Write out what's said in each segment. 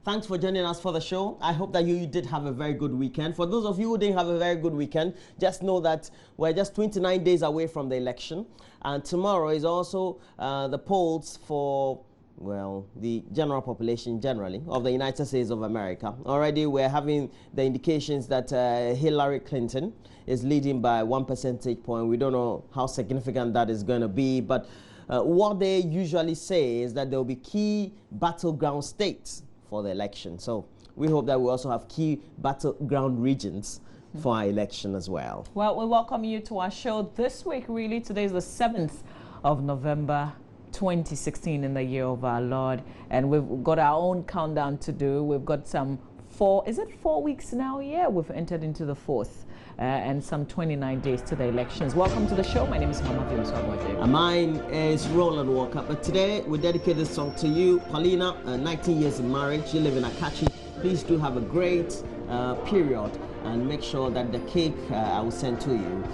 Thanks for joining us for the show. I hope that you did have a very good weekend. For those of you who didn't have a very good weekend, just know that we're just 29 days away from the election. And tomorrow is also the polls for, well, the general population generally of the United States of America. Already we're having the indications that Hillary Clinton is leading by 1 percentage point. We don't know how significant that is going to be, but what they usually say is that there will be key battleground states for the election. So we hope that we also have key battleground regions for our election as well. Well, we welcome you to our show this week. Really, today is the 7th of November 2016 in the year of our Lord, and we've got our own countdown to do. We've got some 4 weeks now? Yeah, we've entered into the 4th. And some 29 days to the elections. Welcome to the show. My name is Mama Fioswabwate. And mine is Roland Walker. But today we dedicate this song to you, Paulina. 19 years in marriage. You live in Akachi. Please do have a great period, and make sure that the cake I will send to you,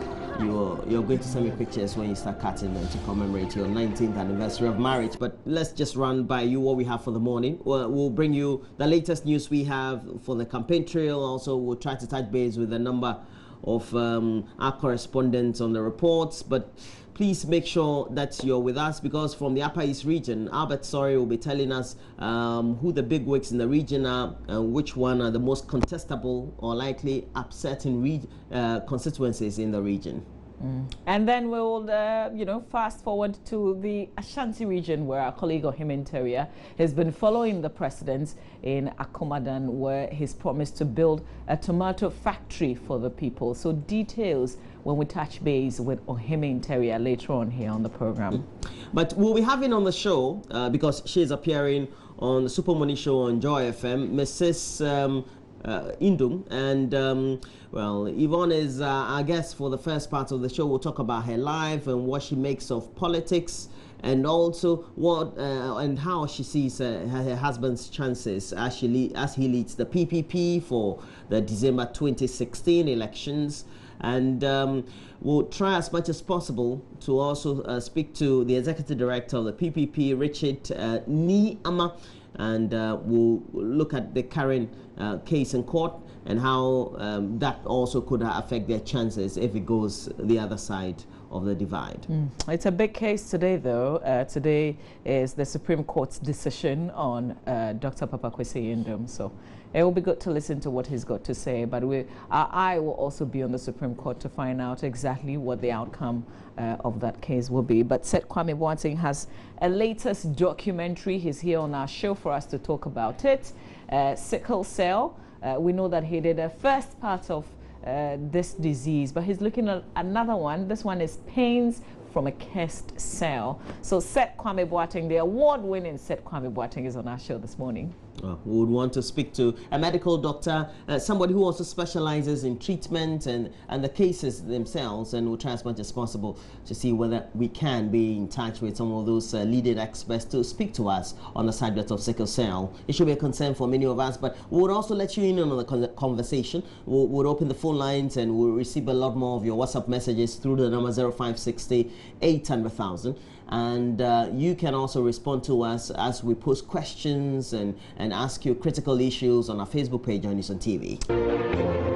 you're going to send me pictures when you start cutting them to commemorate your 19th anniversary of marriage. But let's just run by you what we have for the morning. We'll bring you the latest news we have for the campaign trail. Also, we'll try to touch base with a number of our correspondents on the reports, but please make sure that you're with us, because from the Upper East region, Albert Sorry will be telling us who the big wigs in the region are and which one are the most contestable or likely upsetting constituencies in the region. And then we'll, fast forward to the Ashanti region, where our colleague Ohemen Teria has been following the president in Akomadan, where he's promised to build a tomato factory for the people. So details when we touch base with Ohemen Teria later on here on the program. But we'll be having on the show, because she's appearing on the Super Money Show on Joy FM, Mrs. Indum, and well, Yvonne is our guest for the first part of the show. We'll talk about her life and what she makes of politics, and also what and how she sees her husband's chances as he leads the PPP for the December 2016 elections. And we'll try as much as possible to also speak to the executive director of the PPP, Richard Niama, and we'll look at the current case in court and how that also could affect their chances if it goes the other side of the divide. It's a big case today, though. Today is the Supreme Court's decision on Dr. Papa Kwesi Yindum. So it will be good to listen to what he's got to say. But our eye will also be on the Supreme Court to find out exactly what the outcome of that case will be. But Seth Kwame Boateng has a latest documentary. He's here on our show for us to talk about it. Sickle cell. We know that he did a first part of this disease, but he's looking at another one. This one is pains from a cursed cell. So Seth Kwame Boateng, the award-winning Seth Kwame Boateng, is on our show this morning. We would want to speak to a medical doctor, somebody who also specializes in treatment and the cases themselves, and we'll try as much as possible to see whether we can be in touch with some of those leading experts to speak to us on the subject of sickle cell. It should be a concern for many of us, but we would also let you in on the conversation. We'll open the phone lines, and we'll receive a lot more of your WhatsApp messages through the number 0560 800,000. And you can also respond to us as we post questions and ask you critical issues on our Facebook page on Unison TV.